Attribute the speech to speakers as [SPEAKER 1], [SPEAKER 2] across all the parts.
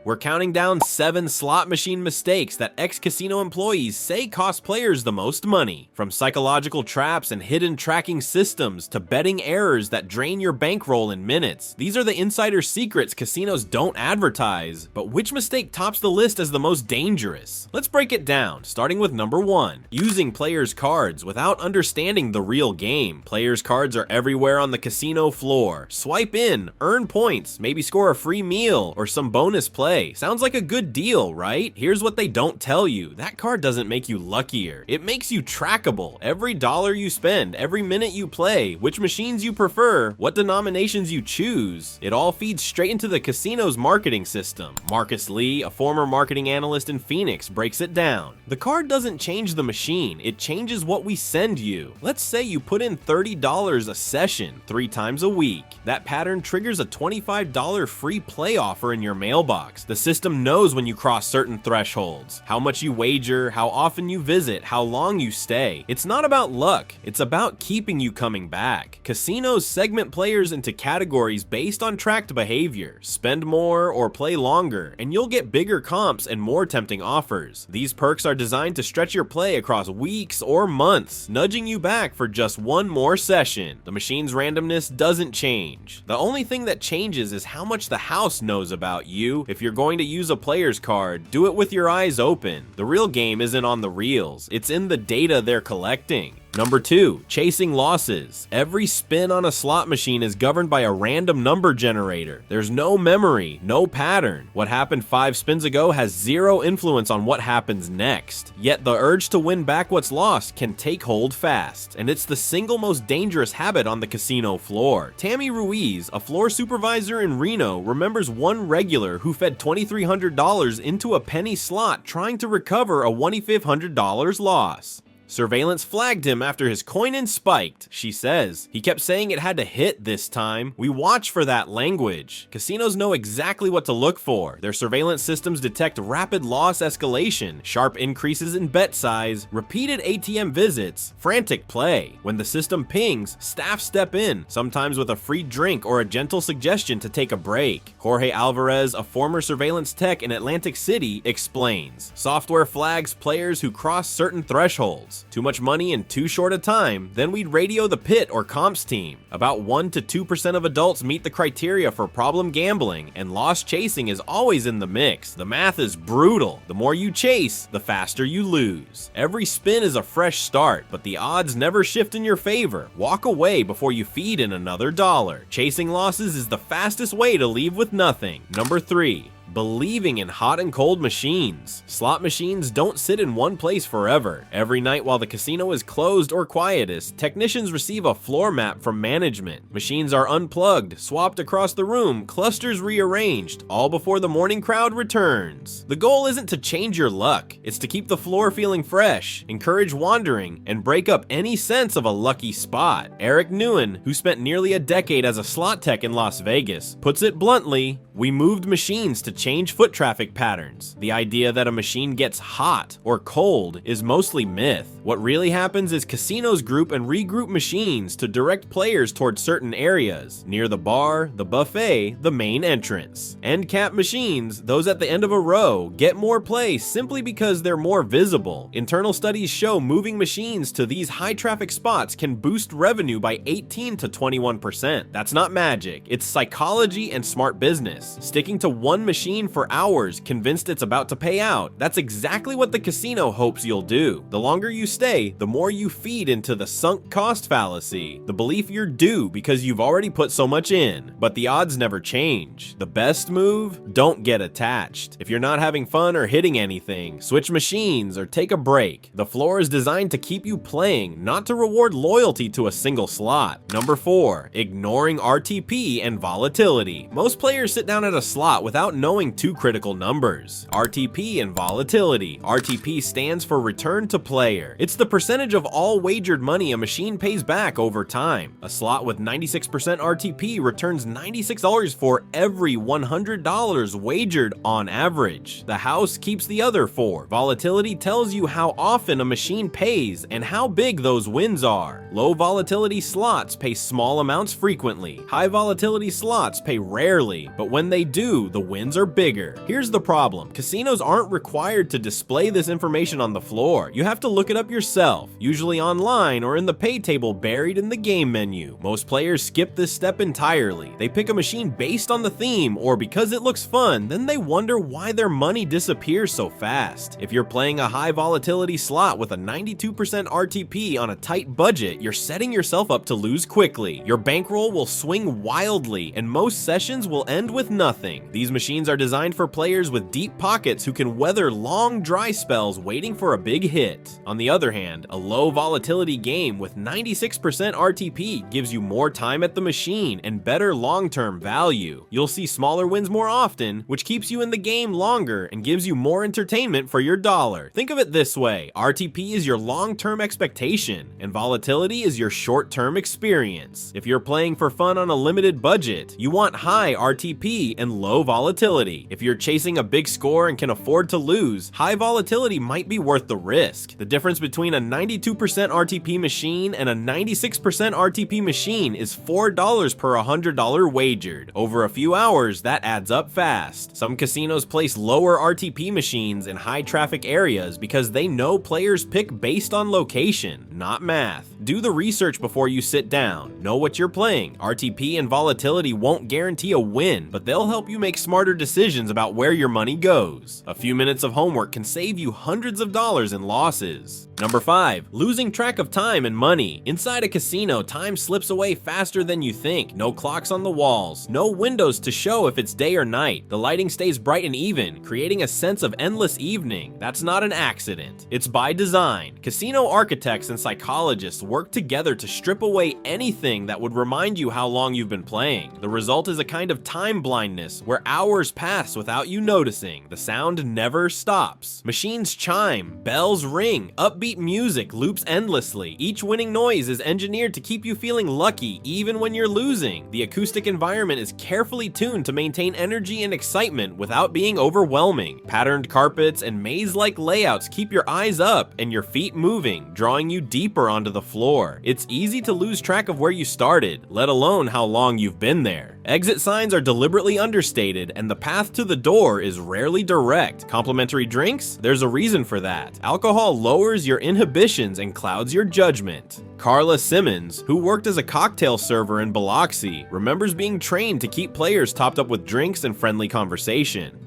[SPEAKER 1] We're counting down 7 slot machine mistakes that ex-casino employees say cost players the most money. From psychological traps and hidden tracking systems to betting errors that drain your bankroll in minutes. These are the insider secrets casinos don't advertise. But which mistake tops the list as the most dangerous? Let's break it down, starting with number 1. Using players' cards without understanding the real game. Players' cards are everywhere on the casino floor. Swipe in, earn points, maybe score a free meal or some bonus play. Sounds like a good deal, right? Here's what they don't tell you. That card doesn't make you luckier. It makes you trackable. Every dollar you spend, every minute you play, which machines you prefer, what denominations you choose, it all feeds straight into the casino's marketing system. Marcus Lee, a former marketing analyst in Phoenix, breaks it down. The card doesn't change the machine, it changes what we send you. Let's say you put in $30 a session 3 times a week. That pattern triggers a $25 free play offer in your mailbox. The system knows when you cross certain thresholds, how much you wager, how often you visit, how long you stay. It's not about luck, it's about keeping you coming back. Casinos segment players into categories based on tracked behavior. Spend more or play longer, and you'll get bigger comps and more tempting offers. These perks are designed to stretch your play across weeks or months, nudging you back for just one more session. The machine's randomness doesn't change. The only thing that changes is how much the house knows about you. If you're going to use a player's card, do it with your eyes open. The real game isn't on the reels, it's in the data they're collecting. Number 2, chasing losses. Every spin on a slot machine is governed by a random number generator. There's no memory, no pattern. What happened 5 spins ago has zero influence on what happens next. Yet the urge to win back what's lost can take hold fast, and it's the single most dangerous habit on the casino floor. Tammy Ruiz, a floor supervisor in Reno, remembers one regular who fed $2,300 into a penny slot trying to recover a $2,500 loss. Surveillance flagged him after his coin-in spiked, she says. He kept saying it had to hit this time. We watch for that language. Casinos know exactly what to look for. Their surveillance systems detect rapid loss escalation, sharp increases in bet size, repeated ATM visits, frantic play. When the system pings, staff step in, sometimes with a free drink or a gentle suggestion to take a break. Jorge Alvarez, a former surveillance tech in Atlantic City, explains. Software flags players who cross certain thresholds. Too much money in too short a time, then we'd radio the pit or comps team. About 1 to 2% of adults meet the criteria for problem gambling, and loss chasing is always in the mix. The math is brutal. The more you chase, the faster you lose. Every spin is a fresh start, but the odds never shift in your favor. Walk away before you feed in another dollar. Chasing losses is the fastest way to leave with nothing. Number 3. Believing in hot and cold machines. Slot machines don't sit in one place forever. Every night while the casino is closed or quietest, technicians receive a floor map from management. Machines are unplugged, swapped across the room, clusters rearranged, all before the morning crowd returns. The goal isn't to change your luck, it's to keep the floor feeling fresh, encourage wandering, and break up any sense of a lucky spot. Eric Nguyen, who spent nearly a decade as a slot tech in Las Vegas, puts it bluntly, we moved machines to change foot traffic patterns. The idea that a machine gets hot or cold is mostly myth. What really happens is casinos group and regroup machines to direct players towards certain areas, near the bar, the buffet, the main entrance. End cap machines, those at the end of a row, get more play simply because they're more visible. Internal studies show moving machines to these high traffic spots can boost revenue by 18 to 21%. That's not magic, it's psychology and smart business. Sticking to one machine for hours, convinced it's about to pay out. That's exactly what the casino hopes you'll do. The longer you stay, the more you feed into the sunk cost fallacy. The belief you're due because you've already put so much in. But the odds never change. The best move? Don't get attached. If you're not having fun or hitting anything, switch machines or take a break. The floor is designed to keep you playing, not to reward loyalty to a single slot. Number 4, ignoring RTP and volatility. Most players sit down at a slot without knowing 2 critical numbers, RTP and volatility. RTP stands for return to player. It's the percentage of all wagered money a machine pays back over time. A slot with 96% RTP returns $96 for every $100 wagered on average. The house keeps the other 4. Volatility tells you how often a machine pays and how big those wins are. Low volatility slots pay small amounts frequently. High volatility slots pay rarely, but when they do, the wins are bigger. Here's the problem. Casinos aren't required to display this information on the floor. You have to look it up yourself, usually online or in the pay table buried in the game menu. Most players skip this step entirely. They pick a machine based on the theme or because it looks fun, then they wonder why their money disappears so fast. If you're playing a high volatility slot with a 92% RTP on a tight budget, you're setting yourself up to lose quickly. Your bankroll will swing wildly, and most sessions will end with nothing. These machines are designed for players with deep pockets who can weather long dry spells waiting for a big hit. On the other hand, a low volatility game with 96% RTP gives you more time at the machine and better long-term value. You'll see smaller wins more often, which keeps you in the game longer and gives you more entertainment for your dollar. Think of it this way: RTP is your long-term expectation, and volatility is your short-term experience. If you're playing for fun on a limited budget, you want high RTP and low volatility. If you're chasing a big score and can afford to lose, high volatility might be worth the risk. The difference between a 92% RTP machine and a 96% RTP machine is $4 per $100 wagered. Over a few hours, that adds up fast. Some casinos place lower RTP machines in high traffic areas because they know players pick based on location, not math. Do the research before you sit down. Know what you're playing. RTP and volatility won't guarantee a win, but they'll help you make smarter decisions about where your money goes. A few minutes of homework can save you hundreds of dollars in losses. Number 5. Losing track of time and money. Inside a casino, time slips away faster than you think. No clocks on the walls, no windows to show if it's day or night. The lighting stays bright and even, creating a sense of endless evening. That's not an accident. It's by design. Casino architects and psychologists work together to strip away anything that would remind you how long you've been playing. The result is a kind of time blindness where hours pass without you noticing. The sound never stops. Machines chime, bells ring, upbeat music loops endlessly. Each winning noise is engineered to keep you feeling lucky even when you're losing. The acoustic environment is carefully tuned to maintain energy and excitement without being overwhelming. Patterned carpets and maze-like layouts keep your eyes up and your feet moving, drawing you deeper onto the floor. It's easy to lose track of where you started, let alone how long you've been there. Exit signs are deliberately understated, and the path to the door is rarely direct. Complimentary drinks? There's a reason for that. Alcohol lowers your inhibitions and clouds your judgment. Carla Simmons, who worked as a cocktail server in Biloxi, remembers being trained to keep players topped up with drinks and friendly conversation.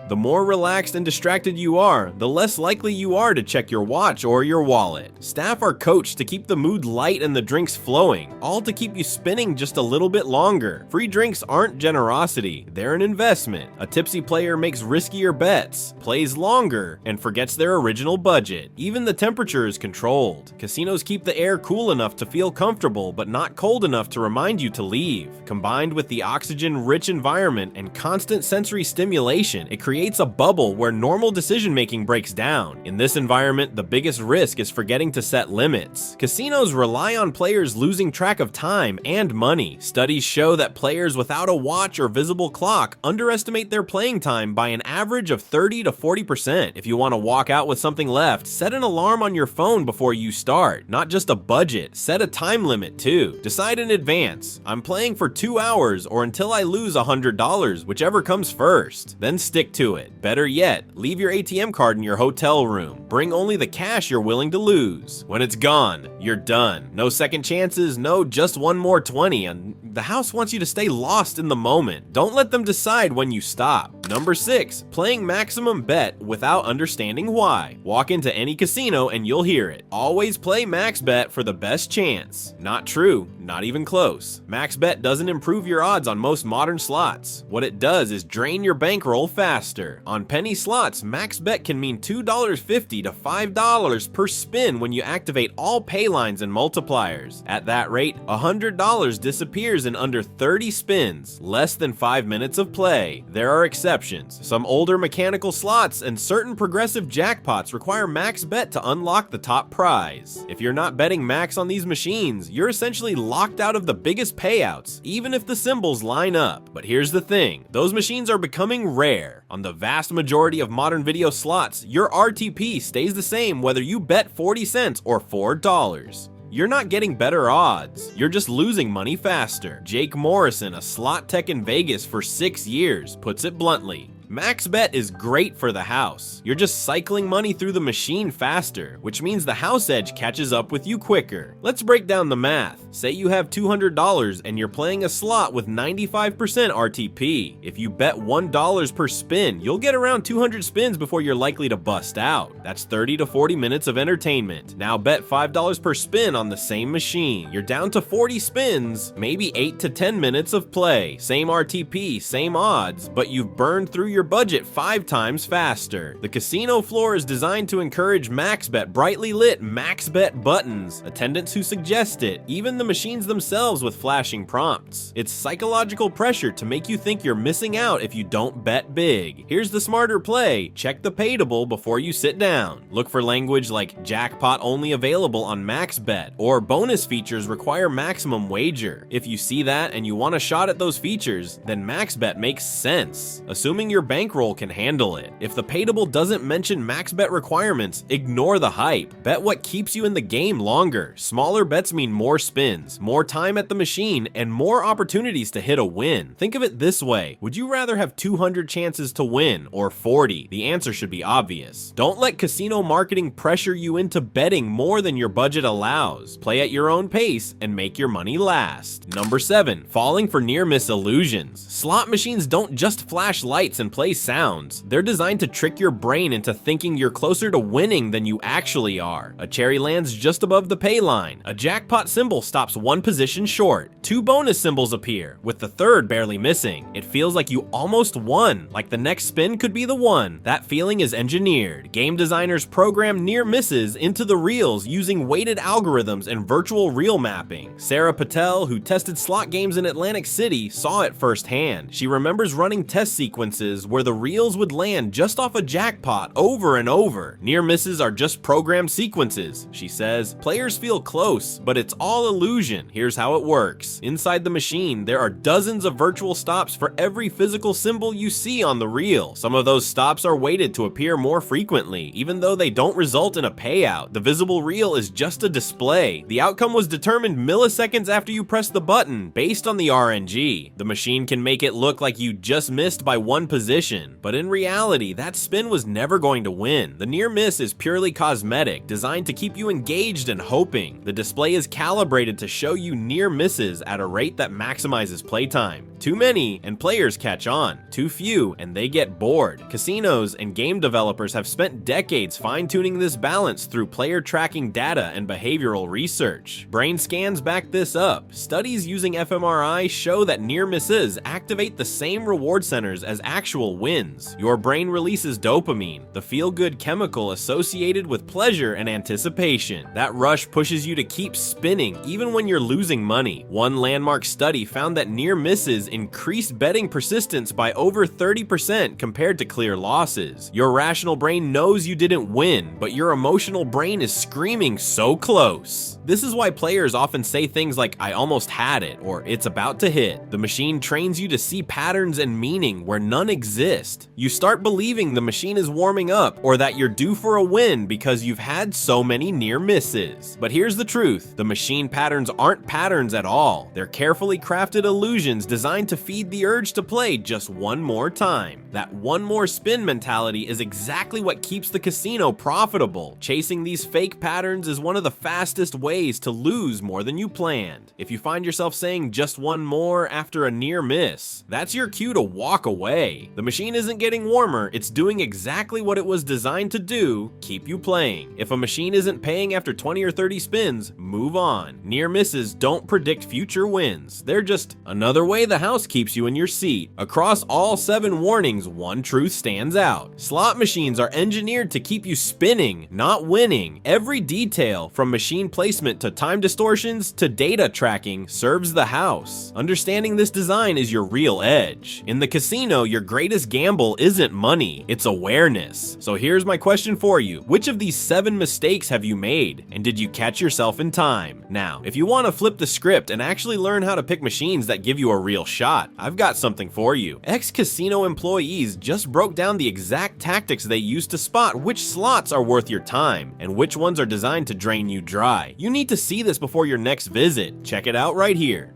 [SPEAKER 1] The more relaxed and distracted you are, the less likely you are to check your watch or your wallet. Staff are coached to keep the mood light and the drinks flowing, all to keep you spinning just a little bit longer. Free drinks aren't generosity, they're an investment. A tipsy player makes riskier bets, plays longer, and forgets their original budget. Even the temperature is controlled. Casinos keep the air cool enough to feel comfortable, but not cold enough to remind you to leave. Combined with the oxygen-rich environment and constant sensory stimulation, it creates a bubble where normal decision-making breaks down. In this environment, the biggest risk is forgetting to set limits. Casinos rely on players losing track of time and money. Studies show that players without a watch or visible clock underestimate their playing time by an average of 30 to 40%. If you want to walk out with something left, set an alarm on your phone before you start. Not just a budget, set a time limit too. Decide in advance. I'm playing for 2 hours or until I lose $100, whichever comes first. Then stick to it. Better yet, leave your ATM card in your hotel room. Bring only the cash you're willing to lose. When it's gone, you're done. No second chances, no just one more 20, and the house wants you to stay lost in the moment. Don't let them decide when you stop. Number 6, playing maximum bet without understanding why. Walk into any casino and you'll hear it. Always play max bet for the best chance. Not true, not even close. Max bet doesn't improve your odds on most modern slots. What it does is drain your bankroll faster. On penny slots, max bet can mean $2.50 to $5 per spin when you activate all pay lines and multipliers. At that rate, $100 disappears in under 30 spins, less than 5 minutes of play. There are exceptions. Some older mechanical slots and certain progressive jackpots require max bet to unlock the top prize. If you're not betting max on these machines, you're essentially locked out of the biggest payouts, even if the symbols line up. But here's the thing, those machines are becoming rare. On the vast majority of modern video slots, your RTP stays the same whether you bet 40 cents or $4. You're not getting better odds, you're just losing money faster. Jake Morrison, a slot tech in Vegas for 6 years, puts it bluntly. MaxBet is great for the house. You're just cycling money through the machine faster, which means the house edge catches up with you quicker. Let's break down the math. Say you have $200 and you're playing a slot with 95% RTP. If you bet $1 per spin, you'll get around 200 spins before you're likely to bust out. That's 30 to 40 minutes of entertainment. Now bet $5 per spin on the same machine. You're down to 40 spins, maybe 8 to 10 minutes of play. Same RTP, same odds, but you've burned through your budget 5 times faster. The casino floor is designed to encourage MaxBet brightly lit MaxBet buttons, attendants who suggest it, even the machines themselves with flashing prompts. It's psychological pressure to make you think you're missing out if you don't bet big. Here's the smarter play. Check the payable before you sit down. Look for language like jackpot only available on MaxBet, or bonus features require maximum wager. If you see that and you want a shot at those features, then MaxBet makes sense, assuming your bankroll can handle it. If the payable doesn't mention MaxBet requirements, ignore the hype. Bet what keeps you in the game longer. Smaller bets mean more spins, more time at the machine, and more opportunities to hit a win. Think of it this way. Would you rather have 200 chances to win or 40? The answer should be obvious. Don't let casino marketing pressure you into betting more than your budget allows. Play at your own pace and make your money last. Number 7. Falling for near-miss illusions. Slot machines don't just flash lights and play sounds. They're designed to trick your brain into thinking you're closer to winning than you actually are. A cherry lands just above the pay line. A jackpot symbol stops one position short. 2 bonus symbols appear, with the third barely missing. It feels like you almost won, like the next spin could be the one. That feeling is engineered. Game designers program near misses into the reels using weighted algorithms and virtual reel mapping. Sarah Patel, who tested slot games in Atlantic City, saw it firsthand. She remembers running test sequences where the reels would land just off a jackpot over and over. Near misses are just programmed sequences, she says. Players feel close, but it's all illusion. Here's how it works. Inside the machine, there are dozens of virtual stops for every physical symbol you see on the reel. Some of those stops are weighted to appear more frequently, even though they don't result in a payout. The visible reel is just a display. The outcome was determined milliseconds after you press the button, based on the RNG. The machine can make it look like you just missed by one position, but in reality, that spin was never going to win. The near miss is purely cosmetic, designed to keep you engaged and hoping. The display is calibrated to show you near misses at a rate that maximizes playtime. Too many, and players catch on. Too few, and they get bored. Casinos and game developers have spent decades fine-tuning this balance through player tracking data and behavioral research. Brain scans back this up. Studies using fMRI show that near misses activate the same reward centers as actual wins. Your brain releases dopamine, the feel-good chemical associated with pleasure and anticipation. That rush pushes you to keep spinning even when you're losing money. One landmark study found that near misses increased betting persistence by over 30% compared to clear losses. Your rational brain knows you didn't win, but your emotional brain is screaming so close. This is why players often say things like, "I almost had it," or "it's about to hit." The machine trains you to see patterns and meaning where none exist. You start believing the machine is warming up, or that you're due for a win because you've had so many near misses. But here's the truth. The machine patterns aren't patterns at all. They're carefully crafted illusions designed to feed the urge to play just one more time. That one more spin mentality is exactly what keeps the casino profitable. Chasing these fake patterns is one of the fastest ways to lose more than you planned. If you find yourself saying just one more after a near miss, that's your cue to walk away. The machine isn't getting warmer, it's doing exactly what it was designed to do: keep you playing. If a machine isn't paying after 20 or 30 spins, move on. Near misses don't predict future wins. They're just another way the house keeps you in your seat. Across all 7 warnings, one truth stands out. Slot machines are engineered to keep you spinning, not winning. Every detail, from machine placement to time distortions to data tracking, serves the house. Understanding this design is your real edge. In the casino, your greatest gamble isn't money, it's awareness. So here's my question for you. Which of these 7 mistakes have you made? And did you catch yourself in time? Now, if you want to flip the script and actually learn how to pick machines that give you a real shot, I've got something for you. Ex-casino employees just broke down the exact tactics they use to spot which slots are worth your time and which ones are designed to drain you dry. You need to see this before your next visit. Check it out right here.